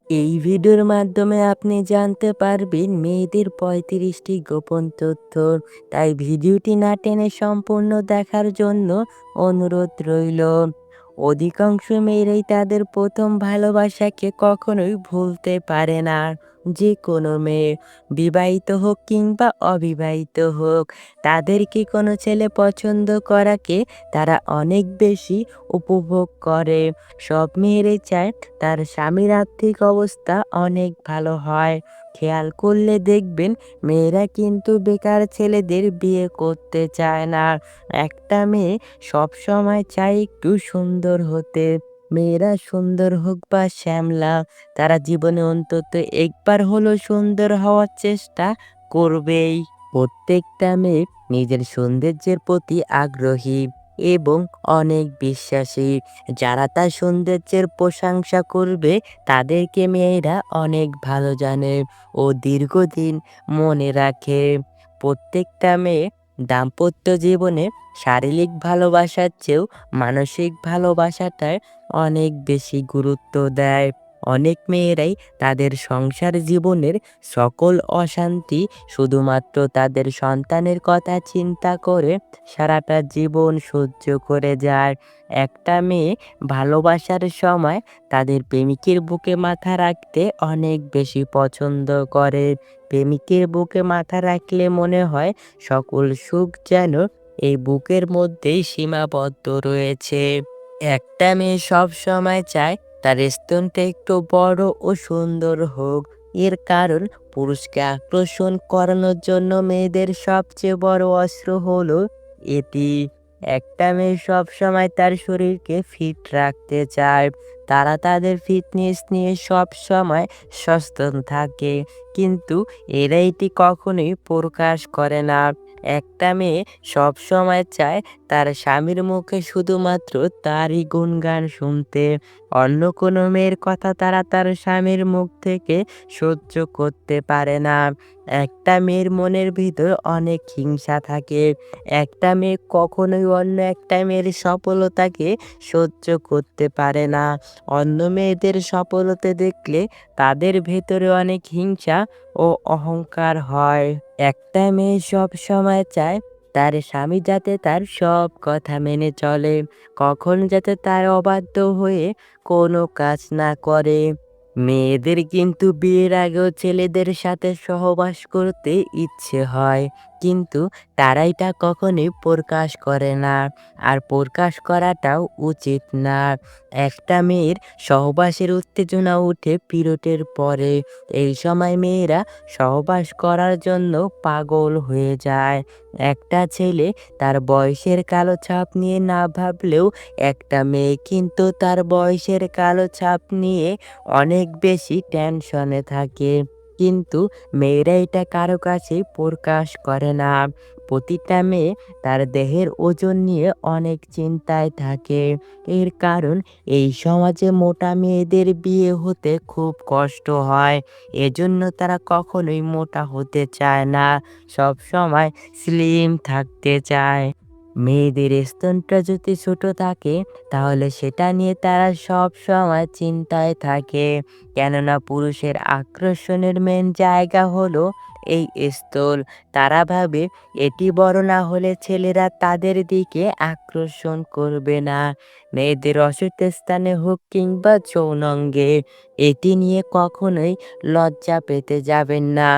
এই ভিডিওর মাধ্যমে আপনি জানতে পারবেন মেয়েদের ৩৫টি গোপন তথ্য। তাই ভিডিওটি না টেনে সম্পূর্ণ দেখার জন্য অনুরোধ রইল। অধিকাংশ মেয়েরাই তাদের প্রথম ভালোবাসাকে কখনোই ভুলতে পারে না। যে কোনো মেয়ে, বিবাহিত হোক কিংবা অবিবাহিত হোক, তাদেরকে কোনো ছেলে পছন্দ করাকে তারা অনেক বেশি উপভোগ করে। সব মেয়েরাই চায় তার স্বামীর আর্থিক অবস্থা অনেক ভালো হয়। খেয়াল করলে দেখবেন মেয়েরা কিন্তু বেকার ছেলেদের বিয়ে করতে চায় না। একটা মেয়ে সবসময় চায় একটু সুন্দর হতে। মেয়েরা সুন্দর হোক বা শ্যামলা, তারা জীবনে অন্তত একবার হলেও সুন্দর হওয়ার চেষ্টা করবেই। প্রত্যেকটা মেয়ে নিজের সৌন্দর্যের প্রতি আগ্রহী এবং অনেক বিশ্বাসী। যারা তার সৌন্দর্যের প্রশংসা করবে তাদেরকে মেয়েরা অনেক ভালো জানে ও দীর্ঘদিন মনে রাখে। প্রত্যেকটা মেয়ে দাম্পত্য জীবনে শারীরিক ভালোবাসার চেয়েও মানসিক ভালোবাসাটায় অনেক বেশি গুরুত্ব দেয়। অনেক মেয়েরাই তাদের সংসার জীবনের সকল অশান্তি শুধুমাত্র তাদের সন্তানের কথা চিন্তা করে সারাটা জীবন সহ্য করে যায়। একটা মেয়ে ভালোবাসার সময় তাদের প্রেমিকের বুকে মাথা রাখতে অনেক বেশি পছন্দ করে। প্রেমিকের বুকে মাথা রাখলে মনে হয় সকল সুখ যেন এই বুকের মধ্যেই সীমাবদ্ধ রয়েছে। একটা মেয়ে সব সময় চায় তার স্তনটা একটু বড় ও সুন্দর হোক। এর কারণ পুরুষকে আকর্ষণ করানোর জন্য মেয়েদের সবচেয়ে বড় অস্ত্র হলো এটি। একটা মেয়ে সবসময় তার শরীরকে ফিট রাখতে চায়। তারা তাদের ফিটনেস নিয়ে সবসময় সচেতন থাকে, কিন্তু এরা এটি কখনোই প্রকাশ করে না। একটা মেয়ে সবসময় চায় তার স্বামীর মুখে শুধুমাত্র তারই গুণগান শুনতে। অন্য কোনো মেয়ের কথা তারা তার স্বামীর মুখ থেকে সহ্য করতে পারে না। একটা মেয়ের মনের ভিতর অনেক হিংসা থাকে। একটা মেয়ে কখনোই অন্য একটা মেয়ের সফলতাকে সহ্য করতে পারে না। অন্য মেয়েদের সফলতা দেখলে তাদের ভেতরে অনেক হিংসা ও অহংকার হয়। একটা মেয়ে সব সময় চায় তার স্বামী যাতে তার সব কথা মেনে চলে, কখনো যাতে তার অবাধ্য হয়ে কোনো কাজ না করে। মেয়েদের কিন্তু বিয়ের আগেও ছেলেদের সাথে সহবাস করতে ইচ্ছে হয়, কিন্তু তারা এটা কখনোই প্রকাশ করে না। আর প্রকাশ করাটাও উচিত না। একটা মেয়ের সহবাসের উত্তেজনা উঠে পিরিয়ডের পরে। এই সময় মেয়েরা সহবাস করার জন্য পাগল হয়ে যায়। একটা ছেলে তার বয়সের কালো ছাপ নিয়ে না ভাবলেও একটা মেয়ে কিন্তু তার বয়সের কালো ছাপ নিয়ে অনেক বেশি টেনশনে থাকে। কিন্তু মেয়েরা এটা কারো কাছেই প্রকাশ করে না। প্রতিটা মেয়ে তার দেহের ওজন নিয়ে অনেক চিন্তায় থাকে। এর কারণ এই সমাজে মোটা মেয়েদের বিয়ে হতে খুব কষ্ট হয়। এজন্য তারা কখনোই মোটা হতে চায় না, সবসময় স্লিম থাকতে চায়। মেয়েদের স্তনটা যদি ছোট থাকে তাহলে সেটা নিয়ে তারা সব সময় চিন্তায় থাকে। কেননা পুরুষের আকর্ষণের মেন জায়গা হলো এই স্তন। তারা ভাবে এটি বড় না হলে ছেলেরা তাদের দিকে আকর্ষণ করবে না। মেয়েদের অসুস্থ স্থানে হোক কিংবা যৌনাঙ্গে, এটি নিয়ে কখনোই লজ্জা পেতে যাবেন না।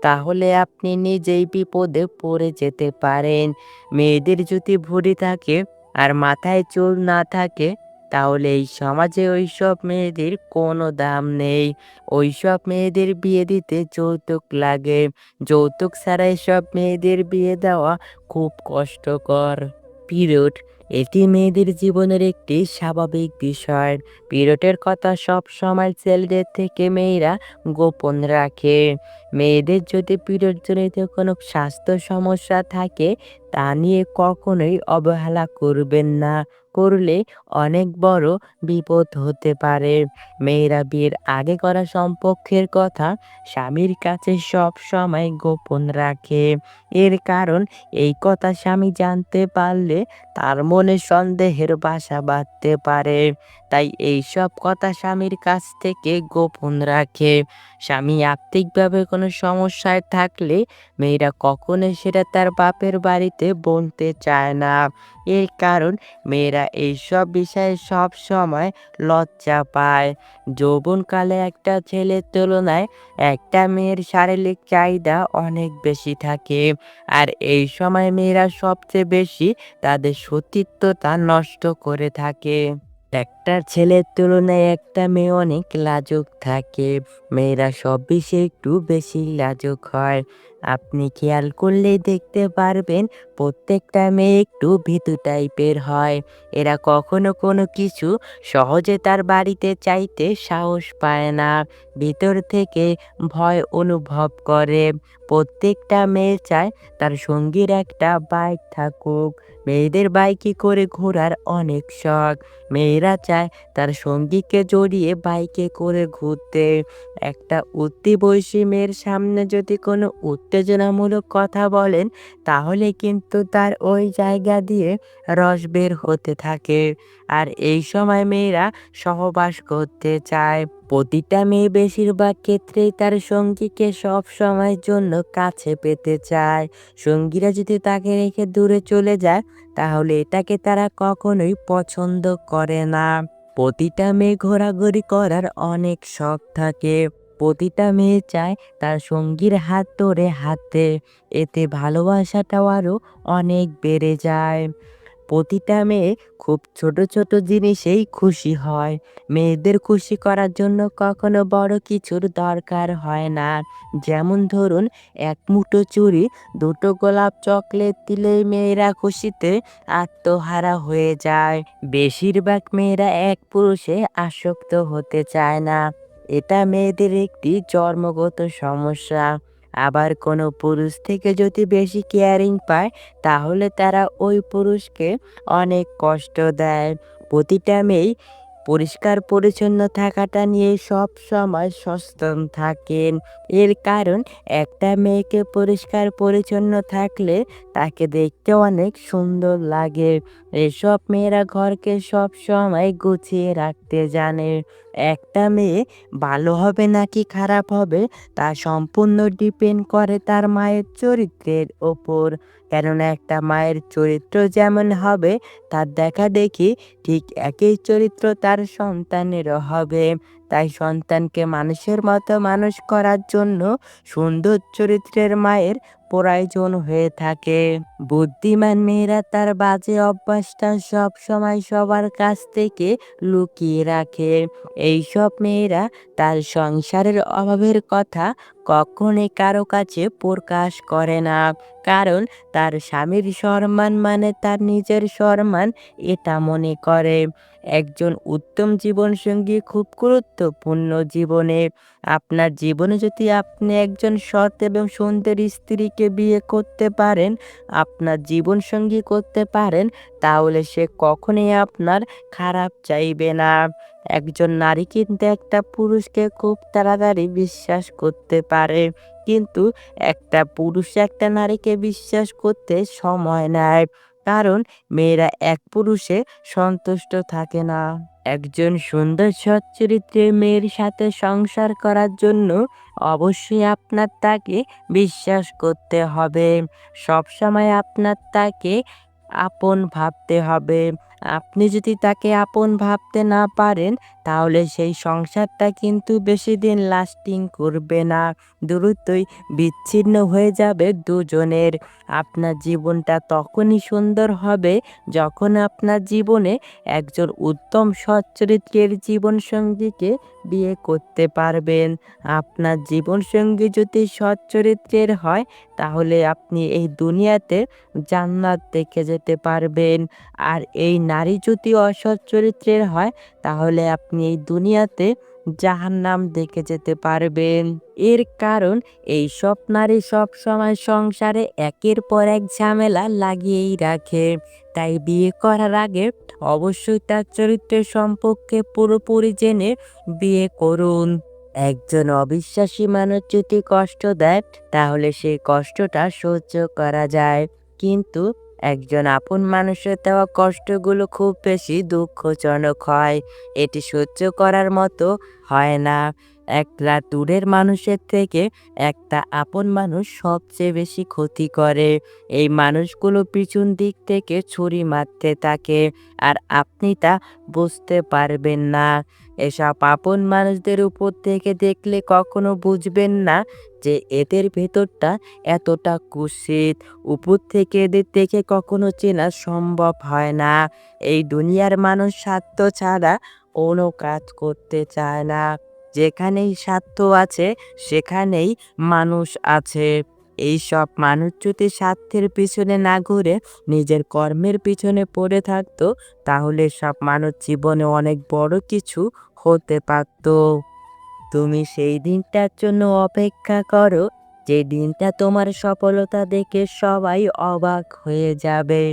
তাহলে আপনি নিজেই বিপদে পড়ে যেতে পারেন। মেয়েদের যদি ভুঁড়ি থাকে আর মাথায় চুল না থাকে, তাহলে এই সমাজে ওইসব মেয়েদের কোনো দাম নেই। ওইসব মেয়েদের বিয়ে দিতে যৌতুক লাগে। যৌতুক ছাড়া এসব মেয়েদের বিয়ে দেওয়া খুব কষ্টকর। পিরিয়ড, এটি মেয়েদের জীবনের একটি স্বাভাবিক বিষয়। পিরিয়ডের কথা সব সময় ছেলেদের থেকে মেয়েরা গোপন রাখে। মেয়েদের যদি পিরিয়ডজনিত কোনো স্বাস্থ্য সমস্যা থাকে, তা নিয়ে কখনোই অবহেলা করবেন না। করলে অনেক বড় বিপদ হতে পারে। মেয়েরা বিয়ের আগে করা সম্পর্কের কথা স্বামীর কাছে সব সময় গোপন রাখে। এর কারণ এই কথা স্বামী জানতে পারলে তার মনে সন্দেহের বাসা বাঁধতে পারে। তাই এইসব কথা স্বামীর কাছ থেকে গোপন রাখে। স্বামী আর্থিকভাবে কোনো সমস্যায় থাকলে মেয়েরা কখনোই সেটা তার বাপের বাড়িতে বলতে চায় না। এর কারণ মেয়েরা এইসব বিষয়ে সব সময় লজ্জা পায়। যৌবনকালে একটা ছেলের তুলনায় একটা মেয়ের শারীরিক চাহিদা অনেক বেশি থাকে। আর এই সময় মেয়েরা সবচেয়ে বেশি তাদের সতীত্বতা নষ্ট করে থাকে। একটা ছেলের তুলনায় একটা মেয়ে অনেক লাজুক থাকে। মেয়েরা সব বিষয়ে একটু বেশি লাজুক হয়। আপনি খেয়াল করলেই দেখতে পারবেন প্রত্যেকটা মেয়ে একটু ভীতু টাইপের হয়। এরা কখনো কোনো কিছু সহজে তার বাড়িতে চাইতে সাহস পায় না। ভিতর থেকে ভয় অনুভব করে। প্রত্যেকটা মেয়ে চায় তার সঙ্গীর একটা বাইক থাকুক। মেয়েদের বাইকে করে ঘোরার অনেক শখ। মেয়েরা চায় তার সঙ্গীকে জড়িয়ে বাইকে করে ঘুরতে। একটা উঠতি বয়সী মেয়ের সামনে যদি কোনো উত্তেজনামূলক কথা বলেন, তাহলে কিন্তু তার ওই জায়গা দিয়ে রস বের হতে থাকে। আর এই সময় মেয়েরা সহবাস করতে চায়। প্রতিটা মেয়ে বেশিরভাগ ক্ষেত্রেই তার সঙ্গীকে সব সময়ের জন্য কাছে পেতে চায়। সঙ্গীরা যদি তাকে রেখে দূরে চলে যায়, তাহলে এটাকে তারা কখনোই পছন্দ করে না। প্রতিটা মেয়ে ঘোরাঘুরি করার অনেক শখ থাকে। প্রতিটা মেয়ে চায় তার সঙ্গীর হাত ধরে হাঁটতে। এতে ভালোবাসাটাও আরো অনেক বেড়ে যায়। প্রতিটা মেয়ে খুব ছোট ছোট জিনিসেই খুশি হয়। মেয়েদের খুশি করার জন্য কখনো বড় কিছুর দরকার হয় না। যেমন ধরুন, এক মুঠো চুড়ি, দুটো গোলাপ, চকলেট দিলেই মেয়েরা খুশিতে আত্মহারা হয়ে যায়। বেশিরভাগ মেয়েরা এক পুরুষে আসক্ত হতে চায় না। এটা মেয়েদের একটি জন্মগত সমস্যা। আবার কোনো পুরুষ থেকে যদি বেশি কেয়ারিং পায়, তাহলে তারা ওই পুরুষকে অনেক কষ্ট দেয়। প্রতিটা মেয়েই পরিষ্কার পরিচ্ছন্ন থাকাটা নিয়ে সব সময় সচেতন থাকেন। এর কারণ একটা মেয়েকে পরিষ্কার পরিচ্ছন্ন থাকলে তাকে দেখতে অনেক সুন্দর লাগে। এসব মেয়েরা ঘরকে সব সময় গুছিয়ে রাখতে জানে। একটা মেয়ে ভালো হবে নাকি খারাপ হবে তা সম্পূর্ণ ডিপেন্ড করে তার মায়ের চরিত্রের ওপর। কেননা একটা মায়ের চরিত্র যেমন হবে, তার দেখাদেখি ঠিক একই চরিত্র তার সন্তানেরও হবে। তাই সন্তানকে মানুষের মতো মানুষ করার জন্য সুন্দর চরিত্রের মায়ের প্রয়োজন হয়ে থাকে। বুদ্ধিমান মেয়েরা তার বাজে অভ্যাসটা সব সময় সবার কাছ থেকে লুকিয়ে রাখে। এইসব মেয়েরা তার সংসারের অভাবের কথা কখনোই কারো কাছে প্রকাশ করে না। কারণ তার স্বামীর সম্মান মানে তার নিজের সম্মান, এটা মনে করে। একজন উত্তম জীবনসঙ্গী খুব গুরুত্বপূর্ণ জীবনে। আপনার জীবনে যদি আপনি একজন সৎ এবং সুন্দরী স্ত্রীকে বিয়ে করতে পারেন, আপনার জীবনসঙ্গী করতে পারেন, তাহলে সে কখনোই আপনার খারাপ চাইবে না। একজন নারী কিন্তু একটা পুরুষকে খুব তাড়াতাড়ি বিশ্বাস করতে পারে। কিন্তু একটা পুরুষ একটা নারীকে বিশ্বাস করতে সময় নেয়। কারণ মেয়েরা এক পুরুষে সন্তুষ্ট থাকে না। একজন সুন্দর সৎ চরিত্রের মেয়ের সাথে সংসার করার জন্য অবশ্যই আপনার তাকে বিশ্বাস করতে হবে। সবসময় আপনার তাকে আপন ভাবতে হবে। আপনি যদি তাকে আপন ভাবতে না পারেন, তাহলে সেই সংসারটা কিন্তু বেশি দিন লাস্টিং করবে না। দ্রুতই বিচ্ছিন্ন হয়ে যাবে দুজনের। আপনার জীবনটা তখনই সুন্দর হবে যখন আপনার জীবনে একজন উত্তম সৎ চরিত্রের জীবনসঙ্গীকে বিয়ে করতে পারবেন। আপনার জীবনসঙ্গী যদি সৎ চরিত্রের হয়, তাহলে আপনি এই দুনিয়াতে জান্নাত দেখে যেতে পারবেন। আর এই নারী যদি অসৎ চরিত্রের হয়, তাহলে আপনি এই দুনিয়াতে জাহান্নাম দেখে যেতে পারবেন। এর কারণ এইসব নারী সবসময় সংসারে একের পর এক ঝামেলা লাগিয়েই রাখে। তাই বিয়ে করার আগে অবশ্যই তার চরিত্রের সম্পর্কে পুরোপুরি জেনে বিয়ে করুন। একজন অবিশ্বাসী মানুষ যদি কষ্ট দেয় তাহলে সেই কষ্টটা সহ্য করা যায়, কিন্তু একজন আপন মানুষের দেওয়া কষ্টগুলো খুব বেশি দুঃখজনক হয়। এটি সহ্য করার মতো হয় না। একটা দূরের মানুষের থেকে একটা আপন মানুষ সবচেয়ে বেশি ক্ষতি করে। এই মানুষগুলো পিছন দিক থেকে ছুরি মারতে থাকে, আর আপনি তা বুঝতে পারবেন না। এসব আপন মানুষদের উপর থেকে দেখলে কখনো বুঝবেন না যে এদের ভেতরটা এতটা কুৎসিত। উপর থেকে এদের দেখে কখনো চেনা সম্ভব হয় না। এই দুনিয়ার মানুষ স্বার্থ ছাড়া কোনো কাজ করতে চায় না। যেখানেই স্বার্থ আছে সেখানেই মানুষ আছে। এইসব মানুষ যদি স্বার্থের পিছনে না ঘুরে নিজের কর্মের পিছনে পড়ে থাকতো, তাহলে সব মানুষ জীবনে অনেক বড় কিছু হতে পারত। তুমি সেই দিনটার জন্য অপেক্ষা করো, যে দিনটা তোমার সফলতা দেখে সবাই অবাক হয়ে যাবে।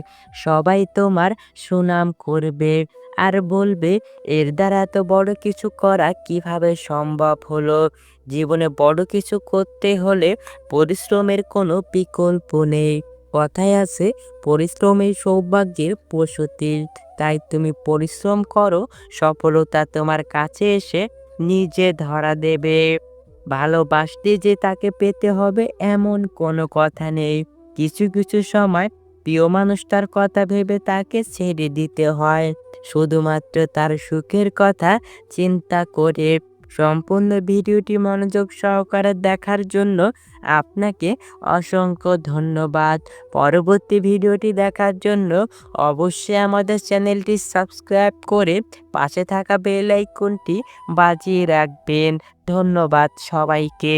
সবাই তোমার সুনাম করবে আর বলবে, এর দ্বারা এত বড় কিছু করা কিভাবে সম্ভব হলো। জীবনে বড় কিছু করতে হলে পরিশ্রমের কোনো বিকল্প নেই। কথায় আছে, পরিশ্রমের সৌভাগ্যের প্রসূতি। তাই তুমি পরিশ্রম করো, সফলতা তোমার কাছে এসে নিজে ধরা দেবে। ভালোবাসতে যে তাকে পেতে হবে এমন কোনো কথা নেই। কিছু কিছু সময় প্রিয় মানুষটার কথা ভেবে তাকে ছেড়ে দিতে হয়, শুধুমাত্র তার সুখের কথা চিন্তা করে। সম্পূর্ণ ভিডিওটি মনোযোগ সহকারে দেখার জন্য আপনাকে অসংখ্য ধন্যবাদ। পরবর্তী ভিডিওটি দেখার জন্য অবশ্যই আমাদের চ্যানেলটি সাবস্ক্রাইব করে পাশে থাকা বেল আইকনটি বাজিয়ে রাখবেন। ধন্যবাদ সবাইকে।